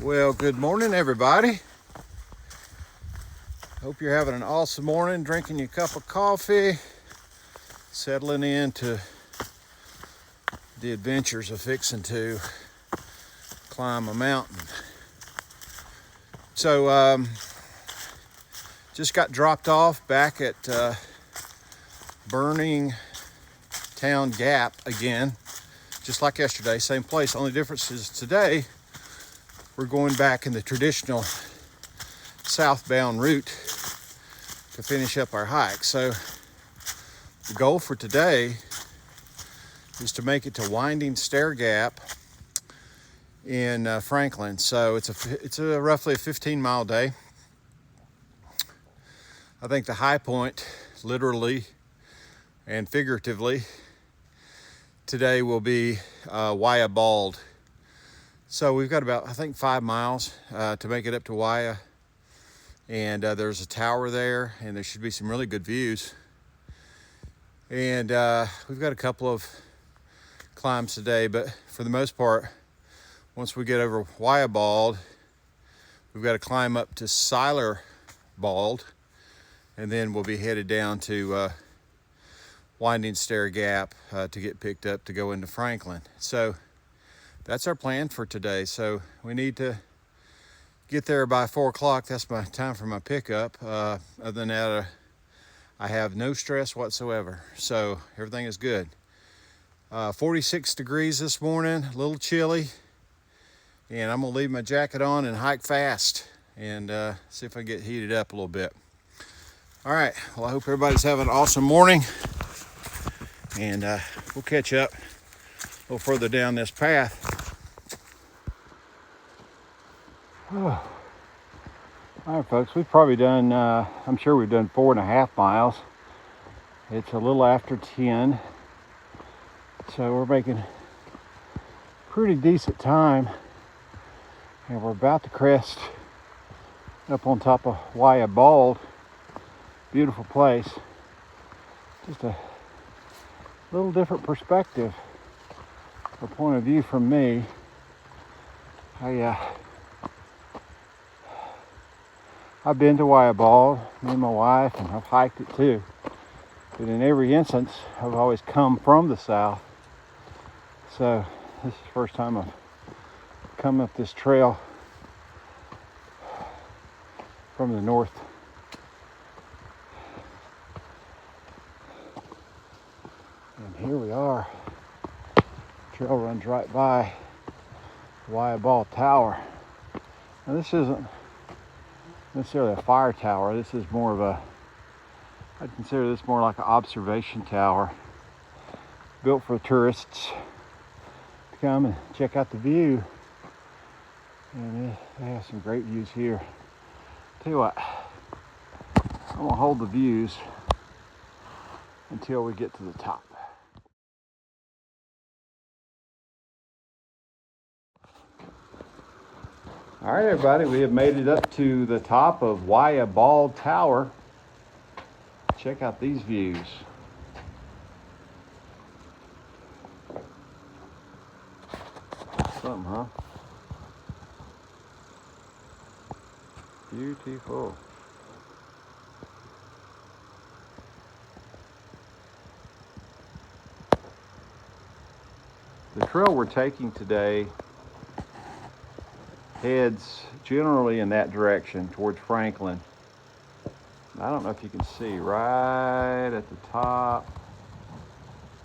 Well, good morning, everybody. Hope you're having an awesome morning, drinking your cup of coffee, settling into the adventures of Fixin To climb a mountain. So, just got dropped off back at Burning Town Gap again, just like yesterday, same place. Only difference is today we're going back in the traditional southbound route to finish up our hike. So the goal for today is to make it to Winding Stair Gap in Franklin. So it's a roughly a 15-mile day. I think the high point, literally and figuratively, today will be Wayah Bald. So we've got about, I think, 5 miles to make it up to Wayah. And there's a tower there, and there should be some really good views. And we've got a couple of climbs today, but for the most part, once we get over Wayah Bald, we've got to climb up to Seiler Bald, and then we'll be headed down to Winding Stair Gap to get picked up to go into Franklin. So that's our plan for today. So we need to get there by 4 o'clock. That's my time for my pickup. Other than that, I have no stress whatsoever. So everything is good. 46 degrees this morning, a little chilly. And I'm gonna leave my jacket on and hike fast and see if I can get heated up a little bit. All right, well, I hope everybody's having an awesome morning. And we'll catch up a little further down this path. All right, folks, we've probably done, I'm sure we've done 4.5 miles. It's a little after 10. So we're making pretty decent time. And we're about to crest up on top of Wayah Bald. Beautiful place. Just a little different perspective or point of view from me. I've been to Wayah Bald, me and my wife, and I've hiked it too. But in every instance, I've always come from the south. So this is the first time I've come up this trail from the north. And here we are. Trail runs right by Wayah Bald Tower. Now this isn't necessarily a fire tower. This is more of I'd consider this more like an observation tower built for tourists to come and check out the view. And they have some great views here. Tell you what, I'm gonna hold the views until we get to the top. All right, everybody, we have made it up to the top of Wayah Bald Tower. Check out these views. Something, huh? Beautiful. The trail we're taking today heads generally in that direction towards Franklin. I don't know if you can see right at the top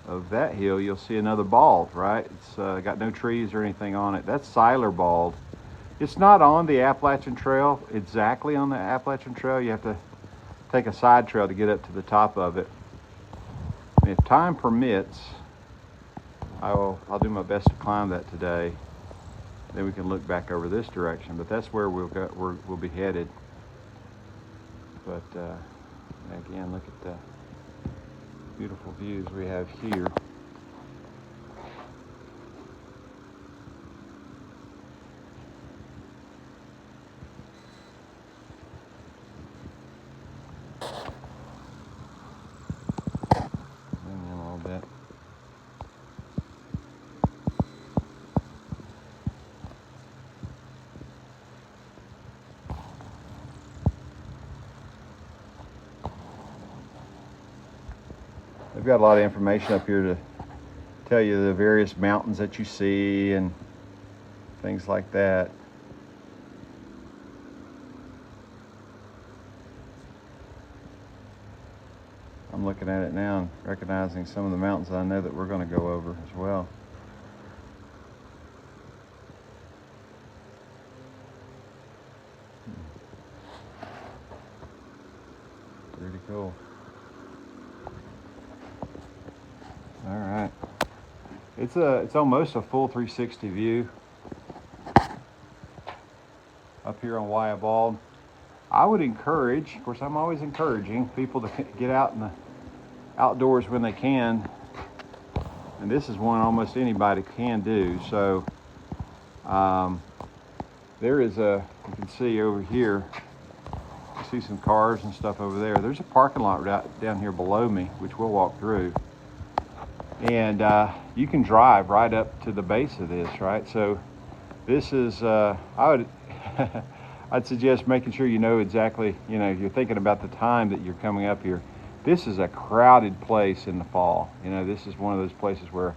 of that hill, you'll see another bald, right? It's got no trees or anything on it. That's Seiler Bald. It's not on the Appalachian Trail, exactly on the Appalachian Trail. You have to take a side trail to get up to the top of it. And if time permits, I'll do my best to climb that today. Then we can look back over this direction, but that's where we'll be headed. But again, look at the beautiful views we have here. Zoom in a little bit. They've got a lot of information up here to tell you the various mountains that you see and things like that. I'm looking at it now and recognizing some of the mountains I know that we're going to go over as well. Pretty cool. All right. It's almost a full 360 view up here on Wayah Bald. I would encourage, of course I'm always encouraging people to get out in the outdoors when they can, and this is one almost anybody can do. So there is you can see over here, you see some cars and stuff over there. There's a parking lot right down here below me, which we'll walk through, and you can drive right up to the base of this, right? So this is I'd suggest making sure you know exactly, you're thinking about the time that you're coming up here. This is a crowded place in the fall. This is one of those places where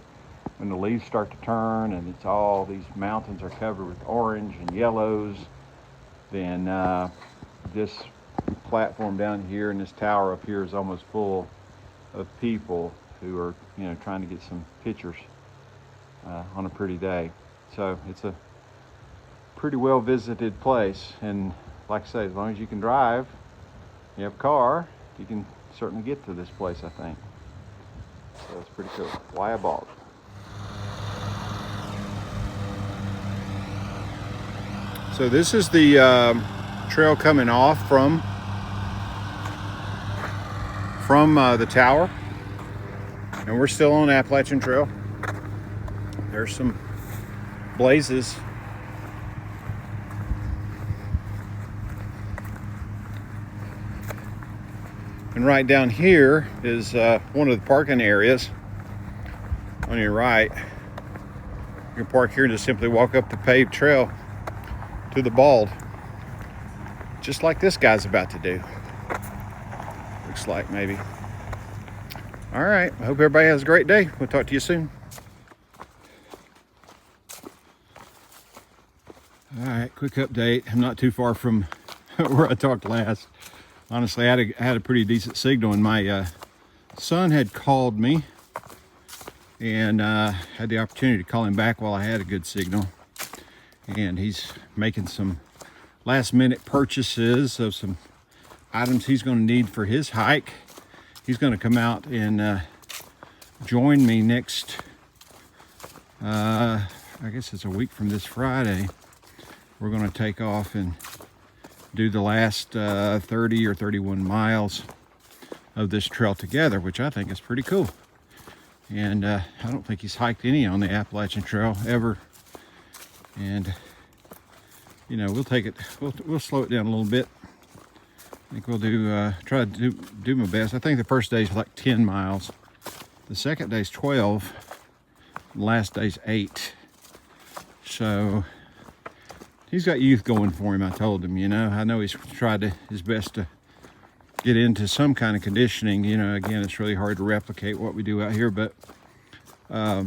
when the leaves start to turn and it's all, these mountains are covered with orange and yellows, then this platform down here and this tower up here is almost full of people who are, trying to get some pictures on a pretty day. So it's a pretty well visited place, and like I say, as long as you can drive, you have a car, you can certainly get to this place, I think. So it's pretty cool. Wayah Bald. So this is the trail coming off from the tower, and we're still on Appalachian Trail. There's some blazes. And right down here is one of the parking areas on your right. You can park here and just simply walk up the paved trail to the Bald, just like this guy's about to do. Looks like, maybe. All right, I hope everybody has a great day. We'll talk to you soon. All right, quick update. I'm not too far from where I talked last. Honestly, I had a pretty decent signal, and my son had called me, and had the opportunity to call him back while I had a good signal. And he's making some last-minute purchases of some items he's going to need for his hike. He's going to come out and join me next, I guess it's a week from this Friday. We're going to take off and do the last 30 or 31 miles of this trail together, which I think is pretty cool. And I don't think he's hiked any on the Appalachian Trail ever. And we'll take it, we'll slow it down a little bit. I think we'll try to do my best. I think the first day's like 10 miles. The second day's 12. The last day's 8. So he's got youth going for him, I told him, I know he's tried his best to get into some kind of conditioning. Again, it's really hard to replicate what we do out here, but I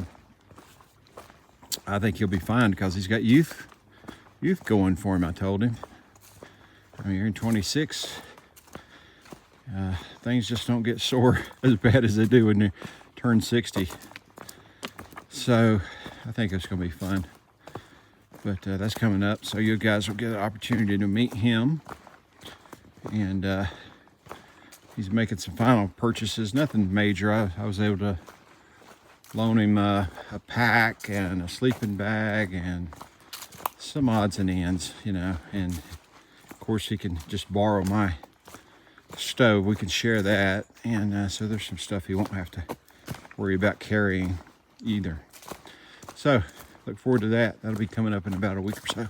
think he'll be fine because he's got youth going for him, I told him. I mean, you're in 26. Things just don't get sore as bad as they do when you turn 60. So I think it's going to be fun. But that's coming up, so you guys will get an opportunity to meet him. And he's making some final purchases, nothing major. I was able to loan him a pack and a sleeping bag and some odds and ends, and of course he can just borrow my stove. We can share that, and so there's some stuff he won't have to worry about carrying either. So look forward to that. That'll be coming up in about a week or so.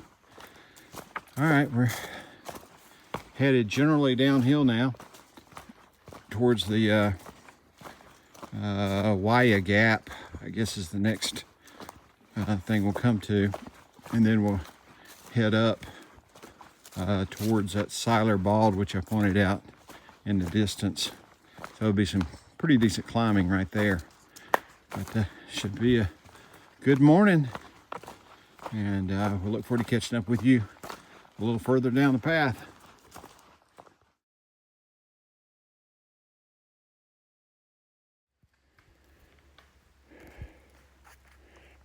All right, we're headed generally downhill now towards the Wayah Gap, I guess is the next thing we'll come to, and then we'll head up towards that Wayah Bald, which I pointed out in the distance. So there'll be some pretty decent climbing right there. But should be a good morning. And we'll look forward to catching up with you a little further down the path.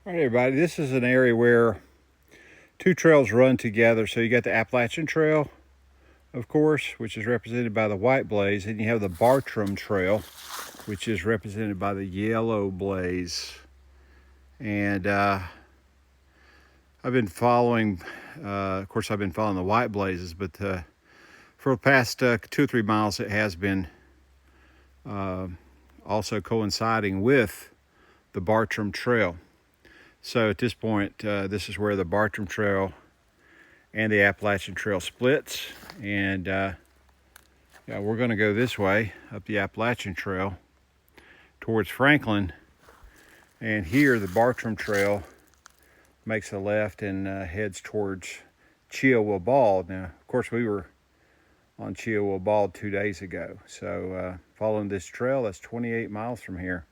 All right, everybody, this is an area where two trails run together. So you got the Appalachian Trail, of course, which is represented by the white blaze, and you have the Bartram Trail, which is represented by the yellow blaze. And I've been following, of course, I've been following the white blazes, but for the past 2 or 3 miles, it has been also coinciding with the Bartram Trail. So at this point, this is where the Bartram Trail and the Appalachian Trail splits. And yeah, we're going to go this way up the Appalachian Trail towards Franklin. And here the Bartram Trail makes a left and heads towards Wayah Bald. Now, of course, we were on Wayah Bald 2 days ago. So following this trail, that's 28 miles from here.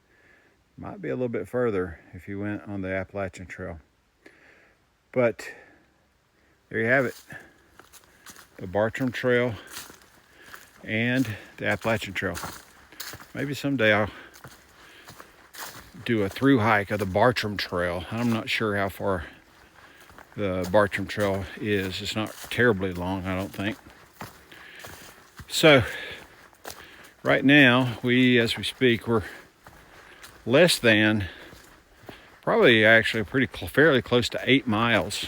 Might be a little bit further if you went on the Appalachian Trail. But there you have it. The Bartram Trail and the Appalachian Trail. Maybe someday I'll do a through hike of the Bartram Trail. I'm not sure how far the Bartram Trail is. It's not terribly long, I don't think. So right now, as we speak, we're less than, probably actually fairly close to 8 miles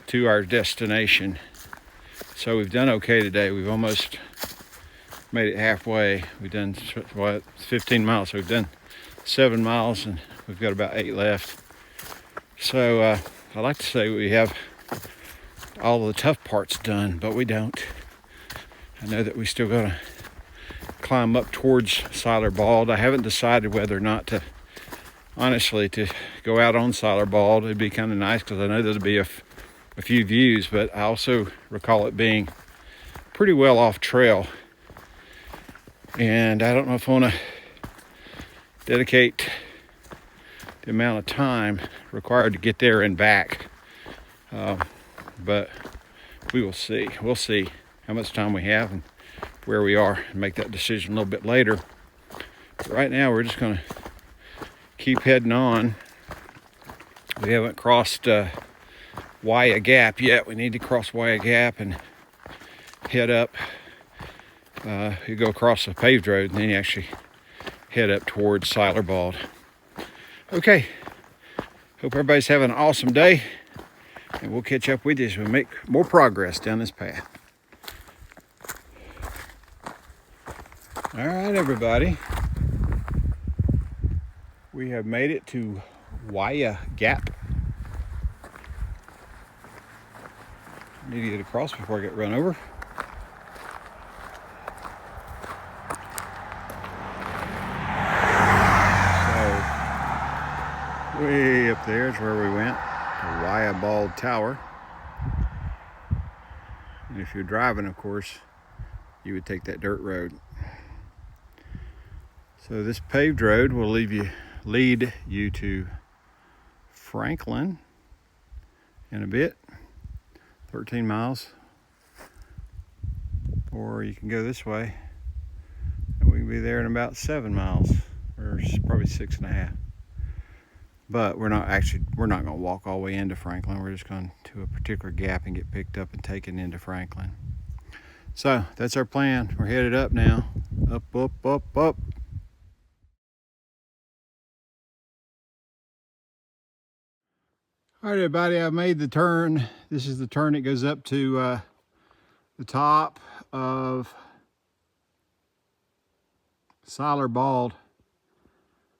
to our destination. So we've done okay today. We've almost made it halfway. We've done, what, 15 miles. So we've done 7 miles and we've got about 8 left. So I like to say we have all the tough parts done, but we don't. I know that we still got to climb up towards Wayah Bald. I haven't decided whether or not to, honestly, to go out on Wayah Bald. It'd be kind of nice because I know there'll be a few views, but I also recall it being pretty well off trail. And I don't know if I want to dedicate the amount of time required to get there and back. But we will see. We'll see how much time we have and where we are and make that decision a little bit later. But right now we're just going to keep heading on. We haven't crossed Wayah Gap yet. We need to cross Wayah Gap and head up. You go across the paved road and then you actually head up towards Wayah Bald. Okay, hope everybody's having an awesome day, and we'll catch up with you as we make more progress down this path. All right, everybody. We have made it to Wayah Gap. I need to get across before I get run over. So, way up there is where we went, the Wayah Bald Tower. And if you're driving, of course, you would take that dirt road. So this paved road will lead you to Franklin in a bit, 13 miles. Or you can go this way and we can be there in about 7 miles, or probably 6.5. But we're not going to walk all the way into Franklin. We're just going to a particular gap and get picked up and taken into Franklin. So that's our plan. We're headed up now. Up, up, up, up. All right, everybody, I made the turn. This is the turn that goes up to the top of Wayah Bald.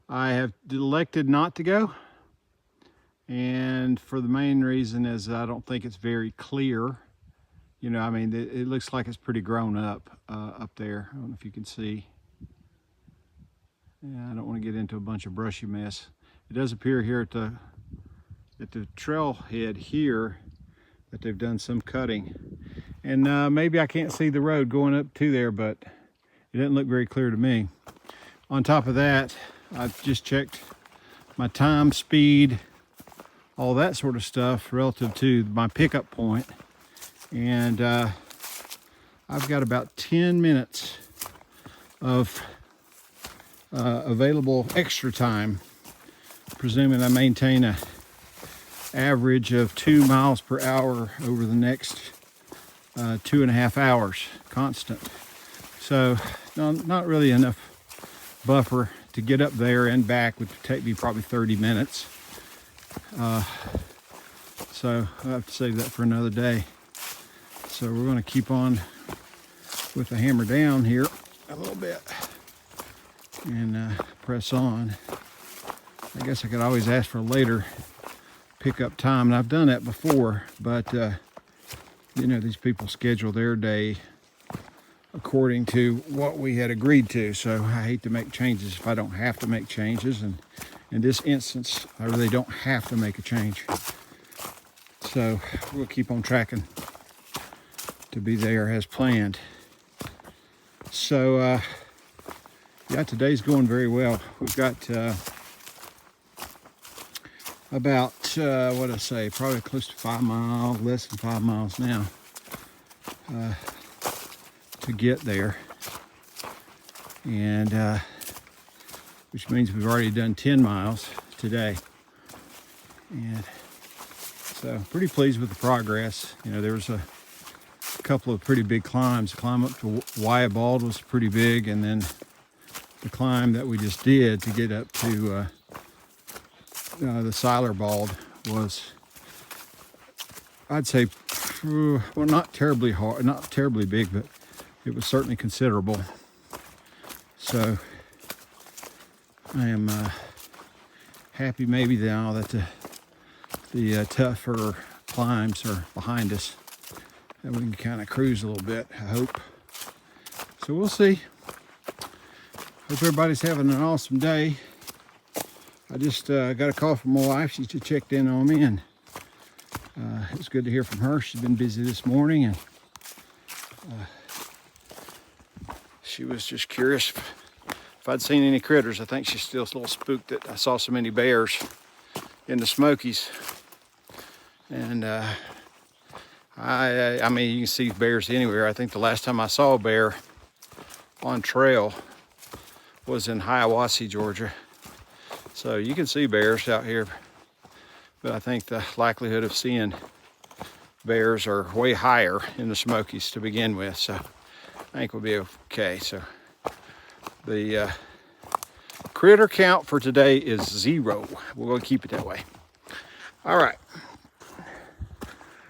I have elected not to go, and for the main reason is I don't think it's very clear. You know, I mean, it looks like it's pretty grown up there. I don't know if you can see. Yeah, I don't want to get into a bunch of brushy mess. It does appear here at the trailhead here that they've done some cutting, and maybe I can't see the road going up to there, but it doesn't look very clear to me. On top of that, I've just checked my time, speed, all that sort of stuff relative to my pickup point. And I've got about 10 minutes of available extra time, presuming I maintain a average of 2 miles per hour over the next 2.5 hours constant. So not really enough buffer to get up there and back. Would take me probably 30 minutes. So I'll have to save that for another day. So we're going to keep on with the hammer down here a little bit and press on. I guess I could always ask for a later pickup time, and I've done that before, but you know, these people schedule their day according to what we had agreed to, so I hate to make changes if I don't have to make changes, and in this instance I really don't have to make a change. So we'll keep on tracking to be there as planned. So yeah, today's going very well. We've got about what I say, probably close to 5 miles, less than 5 miles now to get there, and which means we've already done 10 miles today, and so pretty pleased with the progress. You know, there was a couple of pretty big climbs. The climb up to Wayah Bald was pretty big, and then the climb that we just did to get up to the Wayah Bald was, I'd say, well, not terribly hard, not terribly big, but it was certainly considerable. So I am happy maybe now that the tougher climbs are behind us, and we can kind of cruise a little bit, I hope. So we'll see. Hope everybody's having an awesome day. I just got a call from my wife. She just checked in on me, and it was good to hear from her. She's been busy this morning, and she was just curious if I'd seen any critters. I think she's still a little spooked that I saw so many bears in the Smokies. And I mean, you can see bears anywhere. I think the last time I saw a bear on trail was in Hiawassee, Georgia. So you can see bears out here, but I think the likelihood of seeing bears are way higher in the Smokies to begin with. So I think we'll be okay. So the critter count for today is 0. We're going to keep it that way. All right.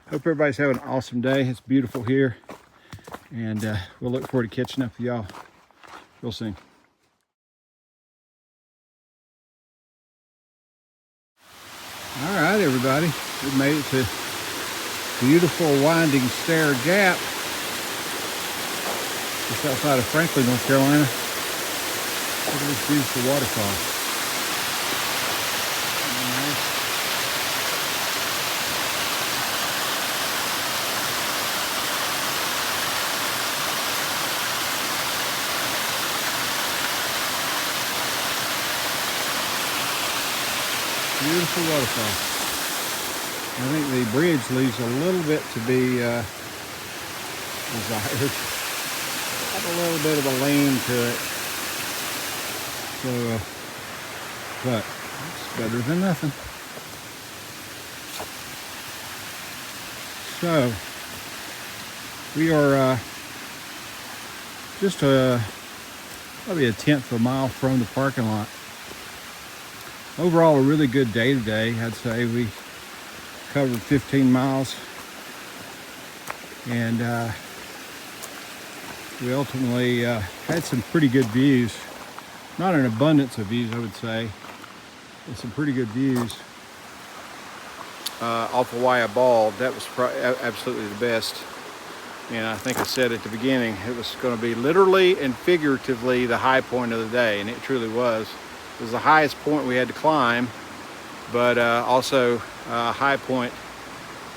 Hope everybody's having an awesome day. It's beautiful here, and we'll look forward to catching up with y'all real soon. All right, everybody, we made it to beautiful Winding Stair Gap just outside of Franklin, North Carolina. Look at this beautiful waterfall. Beautiful waterfall. I think the bridge leaves a little bit to be desired. Got a little bit of a lean to it. So, but it's better than nothing. So, we are just probably 1/10 of a mile from the parking lot. Overall, a really good day today. I'd say we covered 15 miles, and we ultimately had some pretty good views. Not an abundance of views, I would say, but some pretty good views off of Wayah Bald. That was absolutely the best. And I think I said at the beginning, it was going to be literally and figuratively the high point of the day, and it truly was. It was the highest point we had to climb, but also a high point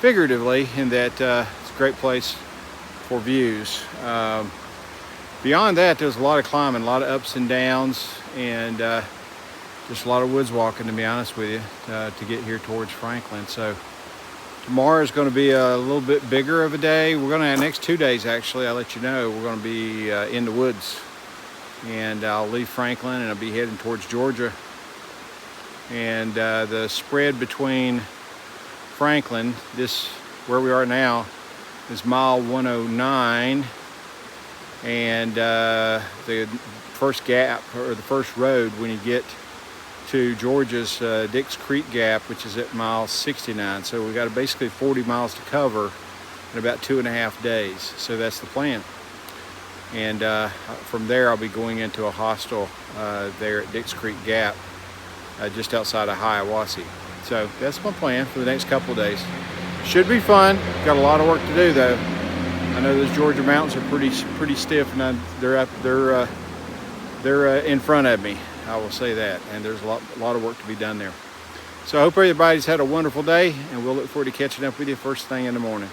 figuratively in that it's a great place for views. beyond that, there's a lot of climbing, a lot of ups and downs, and just a lot of woods walking, to be honest with you, to get here towards Franklin. So tomorrow is going to be a little bit bigger of a day. We're going to have next 2 days, actually, I'll let you know, we're going to be in the woods. And I'll leave Franklin and I'll be heading towards Georgia. And the spread between Franklin, where we are now, is mile 109. And the first gap, or the first road when you get to Georgia's Dix Creek Gap, which is at mile 69. So we got basically 40 miles to cover in about 2.5 days. So that's the plan. And from there, I'll be going into a hostel there at Dix Creek Gap, just outside of Hiawassee. So that's my plan for the next couple of days. Should be fun. Got a lot of work to do, though. I know those Georgia mountains are pretty stiff, and they're in front of me. I will say that. And there's a lot of work to be done there. So I hope everybody's had a wonderful day, and we'll look forward to catching up with you first thing in the morning.